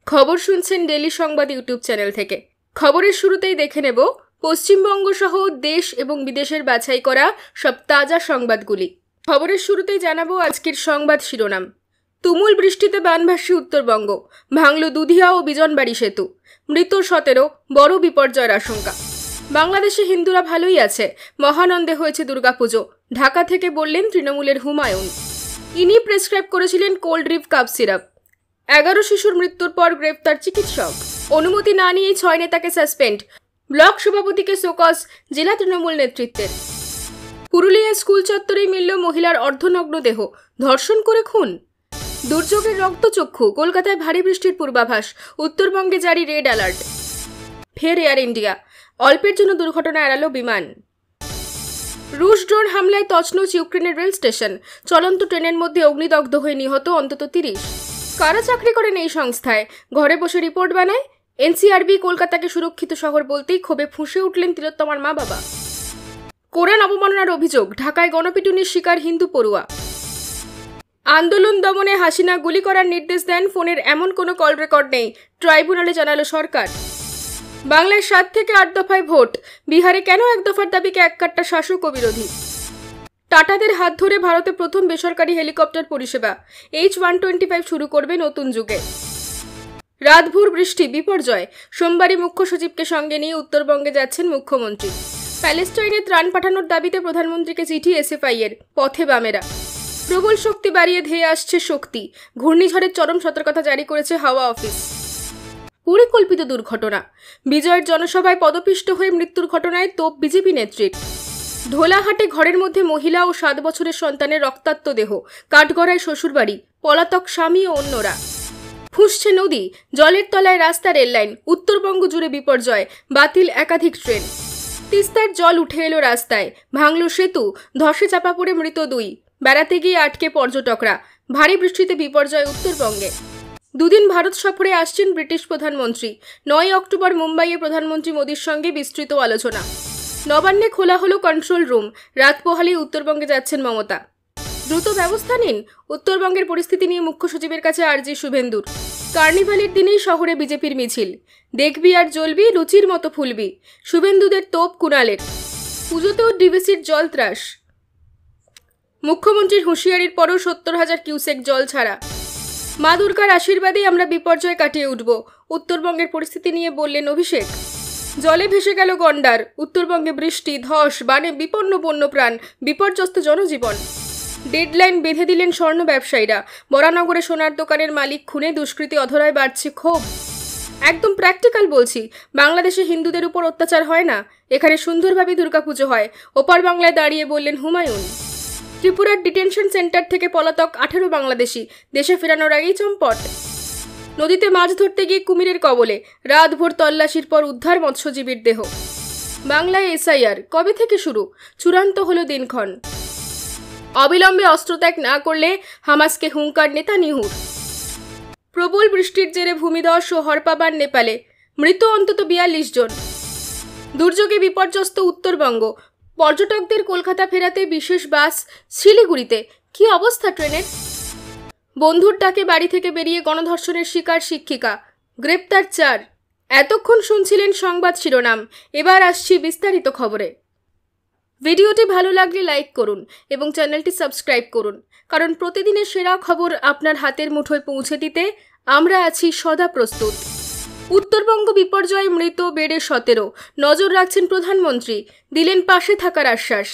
খবর শুনছেন ডেইলি সংবাদ ইউটিউব চ্যানেল থেকে। খবরের শুরুতেই দেখে নেব পশ্চিমবঙ্গ সহ দেশ এবং বিদেশের বাছাই করা সব তাজা সংবাদগুলি। খবরের শুরুতেই জানাবো আজকের সংবাদ শিরোনাম। তুমুল বৃষ্টিতে বানভাসী উত্তরবঙ্গ, ভাঙল দুধিয়া ও বিজনবাড়ি সেতু, মৃত 17, বড় বিপর্যয়ের আশঙ্কা। বাংলাদেশে হিন্দুরা ভালোই আছে, মহানন্দে হয়েছে দুর্গাপুজো, ঢাকা থেকে বললেন তৃণমূলের হুমায়ুন। ইনি প্রেসক্রাইব করেছিলেন কোল্ড ড্রিপ কাপ সিরাপ। 11 শিশুর মৃত্যুর পর গ্রেফতার চিকিৎসক। অনুমতি না নিয়েই 6 নেতাকে সাসপেন্ড, ব্লক সভাপতিকে শোকজ জেলা তৃণমূল নেতৃত্বের। পুরুলিয়ায় স্কুল চত্বরেই মিলল মহিলার অর্ধনগ্ন দেহ, ধর্ষণ করে খুন। দুর্যোগের রক্তচক্ষু, কলকাতায় ভারী বৃষ্টির পূর্বাভাস, উত্তরবঙ্গে জারি রেড অ্যালার্ট। ফের এয়ার ইন্ডিয়া, অল্পের জন্য দুর্ঘটনা এড়ালো বিমান। রুশ ড্রোন হামলায় তছনছ ইউক্রেনের রেল স্টেশন, চলন্ত ট্রেনের মধ্যে অগ্নিদগ্ধ হয়ে নিহত অন্তত 30। কারা চাকরি করেন এই সংস্থায়, ঘরে বসে রিপোর্ট বানায়? এনসিআরবি কলকাতাকে সুরক্ষিত শহর বলতেই ক্ষোভে ফুঁসে উঠলেন তিলোত্তমার মা বাবা। কোরআন অবমাননার অভিযোগ, ঢাকায় গণপিটুনির শিকার হিন্দু পড়ুয়া। আন্দোলন দমনে হাসিনা গুলি করার নির্দেশ দেন, ফোনের এমন কোনো কল রেকর্ড নেই, ট্রাইব্যুনালে জানালো সরকার। বাংলায় 7 থেকে 8 দফায় ভোট, বিহারে কেন 1 দফার দাবিকে এককাট্টা শাসক ও বিরোধী। টাটাদের হাত ধরে ভারতে প্রথম বেসরকারি হেলিকপ্টার পরিষেবা, H125 শুরু করবে নতুন যুগে। রাতভর বৃষ্টি, বিপর্যয়, সোমবারই মুখ্য সচিবকে সঙ্গে নিয়ে উত্তরবঙ্গে যাচ্ছেন মুখ্যমন্ত্রী। প্যালেস্টাইনে ত্রাণ পাঠানোর দাবিতে প্রধানমন্ত্রীকে চিঠি এসএফআই এর, পথে বামেরা। প্রবল শক্তি বাড়িয়ে ধেয়ে আসছে শক্তি, ঘূর্ণিঝড়ের চরম সতর্কতা জারি করেছে হাওয়া অফিস। পরিকল্পিত দুর্ঘটনা, বিজয়ের জনসভায় পদপিষ্ট হয়ে মৃত্যুর ঘটনায় তোপ বিজেপি নেত্রীর। ধোলাহাটে ঘরের মধ্যে মহিলা ও 7 বছরের সন্তানের রক্তাক্ত দেহ, কাঠগড়ায় শ্বশুরবাড়ি, পলাতক স্বামী ও অন্যরা। ফুঁসছে নদী, জলের তলায় রাস্তা, রেললাইন, উত্তরবঙ্গ জুড়ে বিপর্যয়, বাতিল একাধিক ট্রেন। তিস্তার জল উঠে এলো রাস্তায়, ভাঙল সেতু, ধসে চাপা পড়ে মৃত 2, বেড়াতে গিয়ে আটকে পর্যটকরা। ভারী বৃষ্টিতে বিপর্যয় উত্তরবঙ্গে। দুদিন ভারত সফরে আসছেন ব্রিটিশ প্রধানমন্ত্রী। 9 অক্টোবর মুম্বাইয়ে প্রধানমন্ত্রী মোদীর সঙ্গে বিস্তৃত আলোচনা। নবান্নে খোলা হলো কন্ট্রোল রুম, রাত পোহালেই উত্তরবঙ্গে যাচ্ছেন মমতা। দ্রুত ব্যবস্থা নিন, উত্তরবঙ্গের পরিস্থিতি নিয়ে মুখ্য সচিবের কাছে আর্জি শুভেন্দুর। কার্নিভালের দিনেই শহরে বিজেপির মিছিল, দেখবি আর জ্বলবি, লুচির মতো ফুলবি, শুভেন্দুদের তোপ কুণালের। পুজোতেও ডিভিসির জল ত্রাস, মুখ্যমন্ত্রীর হুঁশিয়ারির পরও 70,000 কিউসেক জল ছাড়া। মা দুর্গার আশীর্বাদেই আমরা বিপর্যয় কাটিয়ে উঠব, উত্তরবঙ্গের পরিস্থিতি নিয়ে বললেন অভিষেক। জলে ভেসে গেল গন্ডার, উত্তরবঙ্গে বৃষ্টি, ধস, বানে বিপন্ন বন্যপ্রাণ, বিপর্যস্ত জনজীবন। ডেডলাইন বেঁধে দিলেন স্বর্ণ ব্যবসায়ীরা। বরানগরে সোনার দোকানের মালিক খুনে দুষ্কৃতী অধরায় বাড়ছে ক্ষোভ। একদম প্র্যাকটিক্যাল বলছি, বাংলাদেশে হিন্দুদের উপর অত্যাচার হয় না, এখানে সুন্দরভাবে দুর্গাপুজো হয়, ওপার বাংলায় দাঁড়িয়ে বললেন হুমায়ুন। ত্রিপুরার ডিটেনশন সেন্টার থেকে পলাতক 18 বাংলাদেশি, দেশে ফেরানোর আগেই চম্পট। নদীতে মাছ ধরতে গিয়ে কুমিরের কবলে, রাতভর তল্লাশির পর উদ্ধার মৎস্যজীবীর দেহ। বাংলায় এসআইআর কবে থেকে শুরু, চূড়ান্ত হলো দিনক্ষণ। অবিলম্বে অস্ত্রত্যাগ না করলে হামাসকে হুঙ্কার নেতানিয়াহুর। প্রবল বৃষ্টির জেরে ভূমিধস ও হরপাবান নেপালে, মৃত অন্তত 42 জন। দুর্যোগে বিপর্যস্ত উত্তরবঙ্গ, পর্যটকদের কলকাতা ফেরাতে বিশেষ বাস শিলিগুড়িতে, কি অবস্থা ট্রেনের। বন্ধুর ডাকে বাড়ি থেকে বেরিয়ে গণধর্ষণের শিকার শিক্ষিকা, গ্রেপ্তার 4। এতক্ষণ শুনছিলেন সংবাদ শিরোনাম, এবার আসছি বিস্তারিত খবরে। ভিডিওটি ভালো লাগলে লাইক করুন এবং চ্যানেলটি সাবস্ক্রাইব করুন, কারণ প্রতিদিনের সেরা খবর আপনার হাতের মুঠোয় পৌঁছে দিতে আমরা আছি সদা প্রস্তুত। উত্তরবঙ্গ বিপর্যয়ে মৃত বেড়ে 17, নজর রাখছেন প্রধানমন্ত্রী, দিলেন পাশে থাকার আশ্বাস।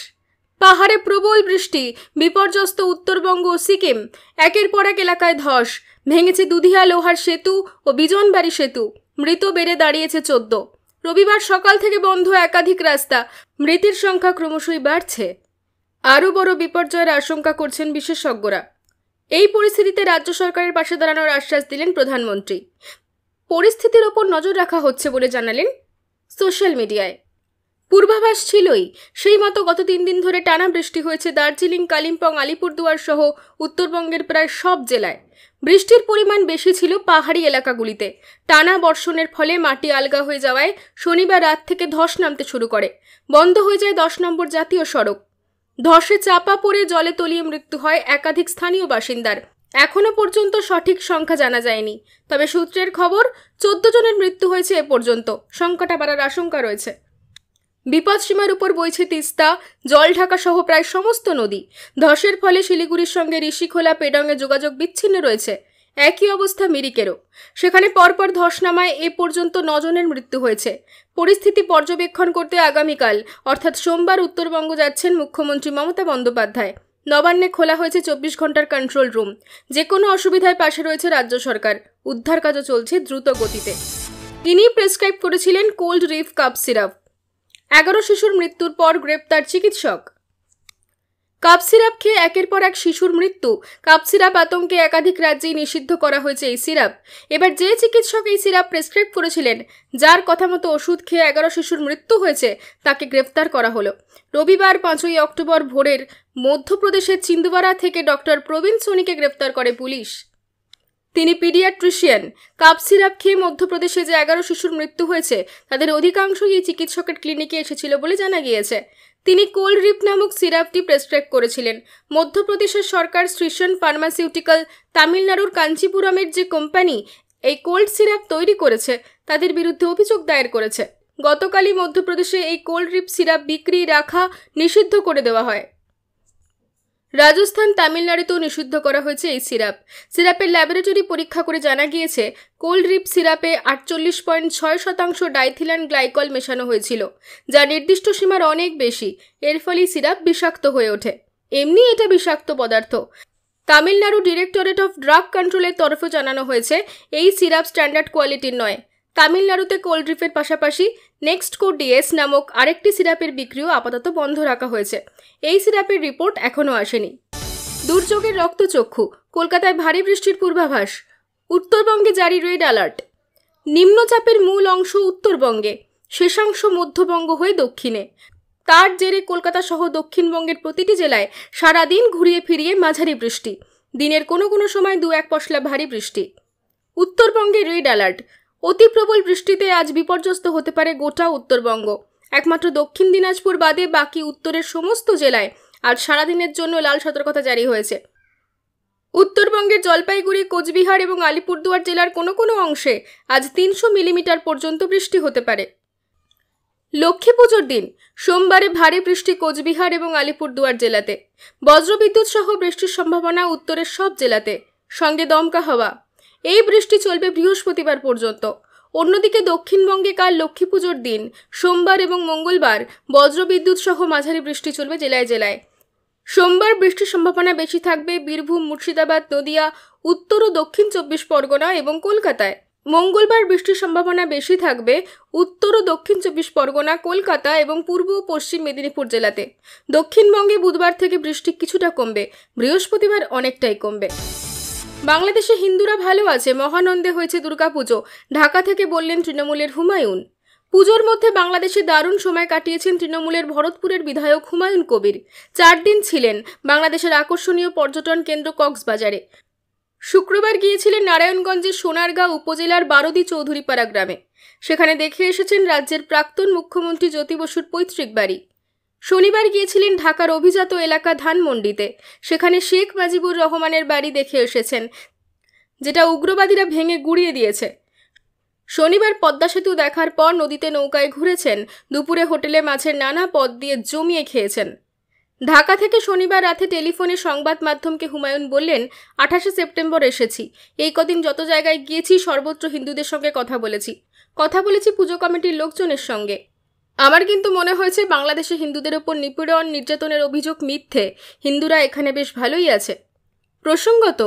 পাহাড়ে প্রবল বৃষ্টি, বিপর্যস্ত উত্তরবঙ্গ ও সিকিম, একের পর এক এলাকায় ধস, ভেঙেছে দুধিয়া লোহার সেতু ও বিজনবাড়ি সেতু, মৃত বেড়ে দাঁড়িয়েছে 14। রবিবার সকাল থেকে বন্ধ একাধিক রাস্তা, মৃতের সংখ্যা ক্রমশই বাড়ছে। আরও বড় বিপর্যয়ের আশঙ্কা করছেন বিশেষজ্ঞরা। এই পরিস্থিতিতে রাজ্য সরকারের পাশে দাঁড়ানোর আশ্বাস দিলেন প্রধানমন্ত্রী। পরিস্থিতির ওপর নজর রাখা হচ্ছে বলে জানালেন সোশ্যাল মিডিয়ায়। পূর্বাভাস ছিলই, সেই মতো গত 3 দিন ধরে টানা বৃষ্টি হয়েছে দার্জিলিং, কালিম্পং, আলিপুরদুয়ার সহ উত্তরবঙ্গের প্রায় সব জেলায়। বৃষ্টির পরিমাণ বেশি ছিল পাহাড়ি এলাকাগুলিতে। টানা বর্ষণের ফলে মাটি আলগা হয়ে যাওয়ায় শনিবার রাত থেকে ধস নামতে শুরু করে। বন্ধ হয়ে যায় 10 নম্বর জাতীয় সড়ক। ধসে চাপা পড়ে জলে তলিয়ে মৃত্যু হয় একাধিক স্থানীয় বাসিন্দার। এখনো পর্যন্ত সঠিক সংখ্যা জানা যায়নি। তবে সূত্রের খবর 14 জনের মৃত্যু হয়েছে এ পর্যন্ত। সংখ্যাটা বাড়ার আশঙ্কা রয়েছে। বিপদসীমার উপর বইছে তিস্তা, জলঢাকা সহ প্রায় সমস্ত নদী। ধসের ফলে শিলিগুড়ির সঙ্গে ঋষিখোলা, পেডংয়ে যোগাযোগ বিচ্ছিন্ন রয়েছে। একই অবস্থা মিরিকেরও। সেখানে পরপর ধস নামায় এ পর্যন্ত 9 জনের মৃত্যু হয়েছে। পরিস্থিতি পর্যবেক্ষণ করতে আগামীকাল অর্থাৎ সোমবার উত্তরবঙ্গ যাচ্ছেন মুখ্যমন্ত্রী মমতা বন্দ্যোপাধ্যায়। নবান্নে খোলা হয়েছে 24 ঘন্টার কন্ট্রোল রুম। যে কোনো অসুবিধায় পাশে রয়েছে রাজ্য সরকার। উদ্ধার কাজও চলছে দ্রুত গতিতে। তিনি প্রেসক্রাইব করেছিলেন কোল্ড রিফ কাপ সিরাপ। 11 শিশুর মৃত্যুর পর গ্রেপ্তার চিকিৎসক। কাপ সিরাপ খেয়ে একের পর এক শিশুর মৃত্যু। কাপ সিরাপ আতঙ্কে একাধিক রাজ্যেই নিষিদ্ধ করা হয়েছে এই সিরাপ। এবার যে চিকিৎসক এই সিরাপ প্রেসক্রাইব করেছিলেন, যার কথা মতো ওষুধ খেয়ে 11 শিশুর মৃত্যু হয়েছে, তাকে গ্রেফতার করা হলো। রবিবার 5ই অক্টোবর ভোরের মধ্যপ্রদেশের চিন্দওয়ারা থেকে ডক্টর প্রবীণ সোনিকে গ্রেফতার করে পুলিশ। তিনি পিডিয়াট্রিশিয়ান। কাপ সিরাপ খেয়ে মধ্যপ্রদেশে যে 11 শিশুর মৃত্যু হয়েছে, তাদের অধিকাংশই এই চিকিৎসকের ক্লিনিকে এসেছিল বলে জানা গিয়েছে। তিনি কোল্ড রিপ নামক সিরাপটি প্রেসক্রাইব করেছিলেন। মধ্যপ্রদেশের সরকার শ্রীশন ফার্মাসিউটিক্যাল তামিলনাড়ুর কাঞ্চিপুরমের যে কোম্পানি এই কোল্ড সিরাপ তৈরি করেছে, তাদের বিরুদ্ধে অভিযোগ দায়ের করেছে। গতকালই মধ্যপ্রদেশে এই কোল্ড রিপ সিরাপ বিক্রি রাখা নিষিদ্ধ করে দেওয়া হয়। রাজস্থান, তামিলনাড়ুতেও নিষিদ্ধ করা হয়েছে এই সিরাপ। সিরাপের ল্যাবরেটরি পরীক্ষা করে জানা গিয়েছে কোল্ড রিপ সিরাপে 48.6% ডাইথিলান গ্লাইকল মেশানো হয়েছিল, যা নির্দিষ্ট সীমার অনেক বেশি। এর ফলে সিরাপ বিষাক্ত হয়ে ওঠে। এমনি এটা বিষাক্ত পদার্থ। তামিলনাড়ু ডিরেক্টরেট অফ ড্রাগ কন্ট্রোলের তরফে জানানো হয়েছে এই সিরাপ স্ট্যান্ডার্ড কোয়ালিটির নয়। তামিলনাড়ুতে কোল্ড রিফের পাশাপাশি নেক্সটকো ডিএস নামক আরেকটি সিরাপের বিক্রিও আপাতত বন্ধ রাখা হয়েছে। এই সিরাপের রিপোর্ট এখনও আসেনি। দুর্যোগের রক্তচক্ষু। কলকাতায় ভারী বৃষ্টির পূর্বাভাস। উত্তরবঙ্গে জারি রেড অ্যালার্ট। নিম্নচাপের মূল অংশ উত্তরবঙ্গে, শেষাংশ মধ্যবঙ্গ হয়ে দক্ষিণে। তার জেরে কলকাতা সহ দক্ষিণবঙ্গের প্রতিটি জেলায় সারাদিন ঘুরিয়ে ফিরিয়ে মাঝারি বৃষ্টি। দিনের কোনো কোনো সময় 2-1 পশলা ভারী বৃষ্টি। উত্তরবঙ্গে রেড অ্যালার্ট। অতি প্রবল বৃষ্টিতে আজ বিপর্যস্ত হতে পারে গোটা উত্তরবঙ্গ। একমাত্র দক্ষিণ দিনাজপুর বাদে বাকি উত্তরের সমস্ত জেলায় আজ সারাদিনের জন্য লাল সতর্কতা জারি হয়েছে। উত্তরবঙ্গের জলপাইগুড়ি, কোচবিহার এবং আলিপুরদুয়ার জেলার কোনো কোনো অংশে আজ 300 মিলিমিটার পর্যন্ত বৃষ্টি হতে পারে। লক্ষ্মী পুজোর দিন সোমবারে ভারী বৃষ্টি কোচবিহার এবং আলিপুরদুয়ার জেলাতে। বজ্রবিদ্যুৎ সহ বৃষ্টির সম্ভাবনা উত্তরের সব জেলাতে, সঙ্গে দমকা হাওয়া। এই বৃষ্টি চলবে বৃহস্পতিবার পর্যন্ত। অন্যদিকে দক্ষিণবঙ্গে কাল লক্ষ্মী পুজোর দিন সোমবার এবং মঙ্গলবার বজ্রবিদ্যুৎ সহ মাঝারি বৃষ্টি চলবে জেলায় জেলায়। সোমবার বৃষ্টির সম্ভাবনা বেশি থাকবে বীরভূম, মুর্শিদাবাদ, নদিয়া, উত্তর ও দক্ষিণ 24 পরগনা এবং কলকাতায়। মঙ্গলবার বৃষ্টির সম্ভাবনা বেশি থাকবে উত্তর ও দক্ষিণ 24 পরগনা, কলকাতা এবং পূর্ব ও পশ্চিম মেদিনীপুর জেলাতে। দক্ষিণবঙ্গে বুধবার থেকে বৃষ্টি কিছুটা কমবে, বৃহস্পতিবার অনেকটাই কমবে। বাংলাদেশে হিন্দুরা ভালো আছে, মহানন্দে হয়েছে দুর্গাপুজো। ঢাকা থেকে বললেন তৃণমূলের হুমায়ুন। পুজোর মধ্যে বাংলাদেশে দারুণ সময় কাটিয়েছেন তৃণমূলের ভরতপুরের বিধায়ক হুমায়ুন কবির। 4 দিন ছিলেন বাংলাদেশের আকর্ষণীয় পর্যটন কেন্দ্র কক্সবাজারে। শুক্রবার গিয়েছিলেন নারায়ণগঞ্জের সোনারগাঁও উপজেলার বারদি চৌধুরীপাড়া গ্রামে। সেখানে দেখে এসেছেন রাজ্যের প্রাক্তন মুখ্যমন্ত্রী জ্যোতি বসুর পৈতৃক বাড়ি। শনিবার গিয়েছিলেন ঢাকার অভিজাত এলাকা ধানমন্ডিতে। সেখানে শেখ মুজিবুর রহমানের বাড়ি দেখে এসেছেন, যেটা উগ্রবাদীরা ভেঙে গুড়িয়ে দিয়েছে। শনিবার পদ্মা সেতু দেখার পর নদীতে নৌকায় ঘুরেছেন। দুপুরে হোটেলে মাছের নানা পদ দিয়ে জমিয়ে খেয়েছেন। ঢাকা থেকে শনিবার রাতে টেলিফোনে সংবাদ মাধ্যমকে হুমায়ুন বললেন, 28শে সেপ্টেম্বর এসেছি। এই কদিন যত জায়গায় গিয়েছি সর্বত্র হিন্দুদের সঙ্গে কথা বলেছি পুজো কমিটির লোকজনের সঙ্গে। আমার কিন্তু মনে হয়েছে বাংলাদেশে হিন্দুদের ওপর নিপীড়ন, নির্যাতনের অভিযোগ মিথ্যে। হিন্দুরা এখানে বেশ ভালোই আছে। প্রসঙ্গত,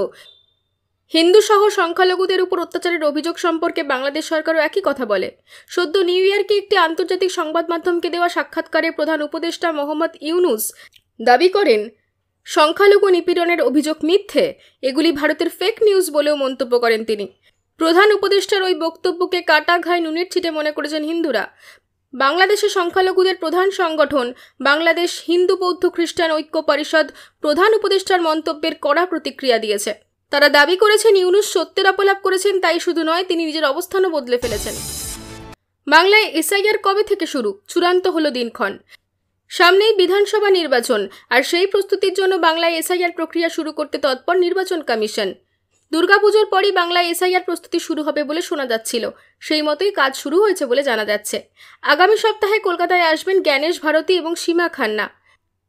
হিন্দু সহ সংখ্যালঘুদের উপর অত্যাচারের অভিযোগ সম্পর্কে বাংলাদেশ সরকারও একই কথা বলে। সদ্য নিউ ইয়র্কে একটি আন্তর্জাতিক সংবাদ মাধ্যমকে দেওয়া সাক্ষাৎকারে প্রধান উপদেষ্টা মোহাম্মদ ইউনুস দাবি করেন, সংখ্যালঘু নিপীড়নের অভিযোগ মিথ্যে, এগুলি ভারতের ফেক নিউজ বলেও মন্তব্য করেন তিনি। প্রধান উপদেষ্টার ওই বক্তব্যকে কাটা ঘায়ে নুনের ছিটে মনে করেছেন হিন্দুরা। বাংলাদেশে সংখ্যালঘুদের প্রধান সংগঠন বাংলাদেশ হিন্দু বৌদ্ধ খ্রিস্টান ঐক্য পরিষদ প্রধান উপদেষ্টার মন্তব্যের কড়া প্রতিক্রিয়া দিয়েছে। তারা দাবি করেছেন ইউনুস সত্যের অপলাপ করেছেন, তাই শুধু নয়, তিনি নিজের অবস্থানও বদলে ফেলেছেন। বাংলায় এসআইআর কবে থেকে শুরু? চূড়ান্ত হলো দিনক্ষণ। সামনেই বিধানসভা নির্বাচন, আর সেই প্রস্তুতির জন্য বাংলায় এসআইআর প্রক্রিয়া শুরু করতে তৎপর নির্বাচন কমিশন। দুর্গাপুজোর পরই বাংলায় এসআইআর প্রস্তুতি শুরু হবে বলে শোনা যাচ্ছিল, সেই মতোই কাজ শুরু হয়েছে বলে জানা যাচ্ছে। আগামী সপ্তাহে কলকাতায় আসবেন জ্ঞানেশ ভারতী এবং সীমা খান্না।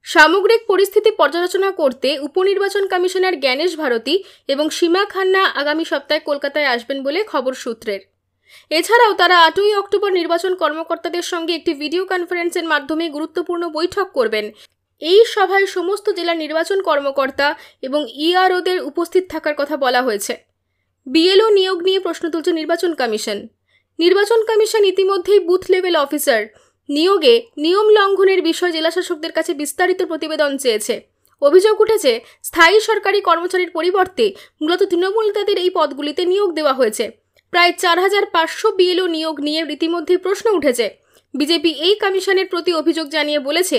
সামগ্রিক পরিস্থিতি পর্যালোচনা করতে উপনির্বাচন কমিশনার জ্ঞানেশ ভারতী এবং সীমা খান্না আগামী সপ্তাহে কলকাতায় আসবেন বলে খবর সূত্রের। এছাড়াও তারা 8ই অক্টোবর নির্বাচন কর্মকর্তাদের সঙ্গে একটি ভিডিও কনফারেন্সের মাধ্যমে গুরুত্বপূর্ণ বৈঠক করবেন। এই সভায় সমস্ত জেলার নির্বাচন কর্মকর্তা এবং ইআরওদের উপস্থিত থাকার কথা বলা হয়েছে। বিএলও নিয়োগ নিয়ে প্রশ্ন তুলছে নির্বাচন কমিশন। নির্বাচন কমিশন ইতিমধ্যেই বুথ লেভেল অফিসার নিয়োগে নিয়ম লঙ্ঘনের বিষয়ে জেলাশাসকদের কাছে বিস্তারিত প্রতিবেদন চেয়েছে। অভিযোগ উঠেছে, স্থায়ী সরকারি কর্মচারীর পরিবর্তে মূলত তৃণমূল নেতাদের এই পদগুলিতে নিয়োগ দেওয়া হয়েছে। প্রায় 4500 বিএলও নিয়োগ নিয়ে ইতিমধ্যেই প্রশ্ন উঠেছে। বিজেপি এই কমিশনের প্রতি অভিযোগ জানিয়ে বলেছে,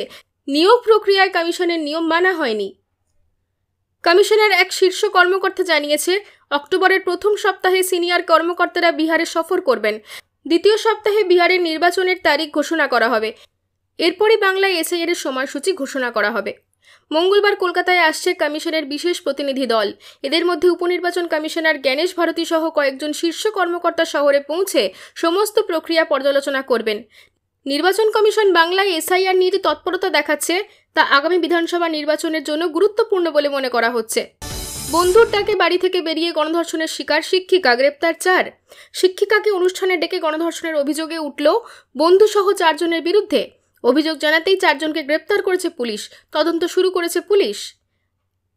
নিয়োগ প্রক্রিয়ায় কমিশনের নিয়ম মানা হয়নি। কমিশনের এক শীর্ষ কর্মকর্তা জানিয়েছে, অক্টোবরের প্রথম সপ্তাহে সিনিয়র কর্মকর্তারা বিহারে সফর করবেন। দ্বিতীয় সপ্তাহে বিহারের নির্বাচনের তারিখ ঘোষণা করা হবে। এরপরই বাংলায় এসআইআর এর সময়সূচি ঘোষণা করা হবে। মঙ্গলবার কলকাতায় আসছে কমিশনের বিশেষ প্রতিনিধি দল। এদের মধ্যে উপনির্বাচন কমিশনার জ্ঞানেশ ভারতী সহ কয়েকজন শীর্ষ কর্মকর্তা শহরে পৌঁছে সমস্ত প্রক্রিয়া পর্যালোচনা করবেন। নির্বাচন কমিশন বাংলায় এসআইআর নিয়ে যে তৎপরতা দেখাচ্ছে তা আগামী বিধানসভা নির্বাচনের জন্য গুরুত্বপূর্ণ বলে মনে করা হচ্ছে। বন্ধুর ডাকে বাড়ি থেকে বেরিয়ে গণধর্ষণের শিকার শিক্ষিকা, গ্রেপ্তার 4। শিক্ষিকাকে অনুষ্ঠানে ডেকে গণধর্ষণের অভিযোগে উঠল বন্ধুসহ 4 জনের বিরুদ্ধে। অভিযোগ জানাতেই 4 জনকে গ্রেপ্তার করেছে পুলিশ। তদন্ত শুরু করেছে পুলিশ।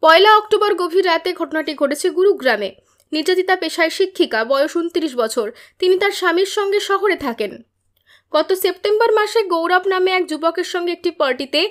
1 অক্টোবর গভীর রাতে ঘটনাটি ঘটেছে গুরুগ্রামে। নির্যাতিতা পেশায় শিক্ষিকা, বয়স 29 বছর। তিনি তার স্বামীর সঙ্গে শহরে থাকেন। গত সেপ্টেম্বর মাসে গৌরব নামে এক যুবকের সঙ্গে একটি পার্টিতে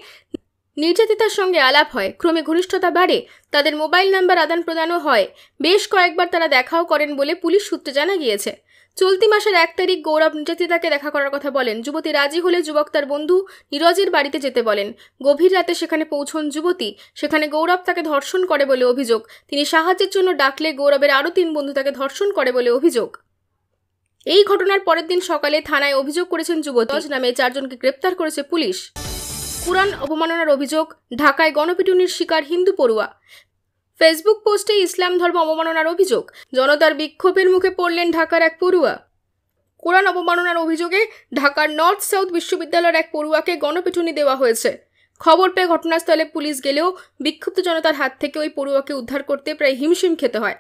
নির্যাতিতার সঙ্গে আলাপ হয়। ক্রমে ঘনিষ্ঠতা বাড়ে, তাদের মোবাইল নাম্বার আদান প্রদানও হয়। বেশ কয়েকবার তারা দেখাও করেন বলে পুলিশ সূত্রে জানা গিয়েছে। চলতি মাসের 1 তারিখ গৌরব নির্যাতিতাকে দেখা করার কথা বলেন। যুবতী রাজি হলে যুবক তার বন্ধু নীরজের বাড়িতে যেতে বলেন। গভীর রাতে সেখানে পৌঁছন যুবতী। সেখানে গৌরব তাকে ধর্ষণ করে বলে অভিযোগ। তিনি সাহায্যের জন্য ডাকলে গৌরবের আরও 3 বন্ধু তাকে ধর্ষণ করে বলে অভিযোগ। এই ঘটনার পরের দিন সকালে থানায় অভিযোগ করেছেন যুবতী। নামে 4 জনকে গ্রেপ্তার করেছে পুলিশ। কুরআন অবমাননার অভিযোগ, ঢাকায় গণপিটুনির শিকার হিন্দু পড়ুয়া। ফেসবুক পোস্টে ইসলাম ধর্ম অবমাননার অভিযোগ। জনতার বিক্ষোভের মুখে পড়লেন ঢাকার এক পড়ুয়া। কুরআন অবমাননার অভিযোগে ঢাকার নর্থ সাউথ বিশ্ববিদ্যালয়ের এক পড়ুয়াকে গণপিটুনি দেওয়া হয়েছে। খবর পেয়ে ঘটনাস্থলে পুলিশ গেলেও বিক্ষুব্ধ জনতার হাত থেকে ওই পড়ুয়াকে উদ্ধার করতে প্রায় হিমশিম খেতে হয়।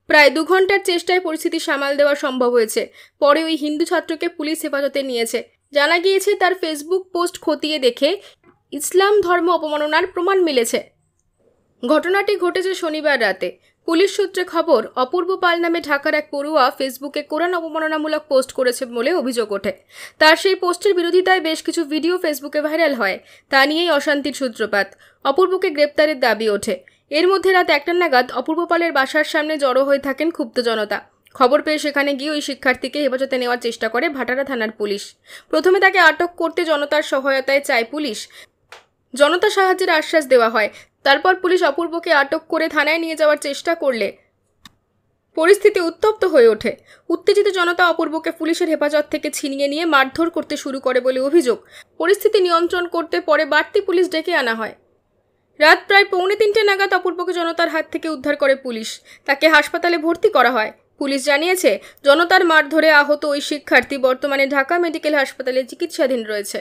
প্রায় 2 ঘন্টার চেষ্টায় পরিস্থিতি সামাল দেওয়া সম্ভব হয়েছে। পরে ওই হিন্দু ছাত্রকে পুলিশ হেফাজতে নিয়েছে। জানা গিয়েছে, তার ফেসবুক পোস্ট খতিয়ে দেখে ইসলাম ধর্ম অবমাননার প্রমাণ মিলেছে। ঘটনাটি ঘটেছে শনিবার রাতে। পুলিশ সূত্রে খবর, অপূর্ব পাল নামে ঢাকার এক পড়ুয়া ফেসবুকে কোরআন অবমাননামূলক পোস্ট করেছে বলে অভিযোগ ওঠে। তার সেই পোস্টের বিরোধিতায় বেশ কিছু ভিডিও ফেসবুকে ভাইরাল হয়। তা নিয়েই অশান্তির সূত্রপাত। অপূর্বকে গ্রেপ্তারের দাবি ওঠে। এর মধ্যে রাত 1টা নাগাদ অপূর্ব পালের বাসার সামনে জড়ো হয়ে থাকেন ক্ষুব্ধ জনতা। খবর পেয়ে সেখানে গিয়ে ওই শিক্ষার্থীকে হেফাজতে নেওয়ার চেষ্টা করে ভাটারা থানার পুলিশ। প্রথমে তাকে আটক করতে জনতার সহায়তায় চায় পুলিশ। জনতা সাহায্যের আশ্বাস দেওয়া হয়। তারপর পুলিশ অপূর্বকে আটক করে থানায় নিয়ে যাওয়ার চেষ্টা করলে পরিস্থিতি উত্তপ্ত হয়ে ওঠে। উত্তেজিত জনতা অপূর্বকে পুলিশের হেফাজত থেকে ছিনিয়ে নিয়ে মারধর করতে শুরু করে বলে অভিযোগ। পরিস্থিতি নিয়ন্ত্রণ করতে পরে বাড়তি পুলিশ ডেকে আনা হয়। রাত প্রায় 2:45 নাগাদ অপূর্বকে জনতার হাত থেকে উদ্ধার করে পুলিশ। তাকে হাসপাতালে ভর্তি করা হয়। পুলিশ জানিয়েছে, জনতার মারধরে আহত ওই শিক্ষার্থী বর্তমানে ঢাকা মেডিকেল হাসপাতালে চিকিৎসাধীন রয়েছে।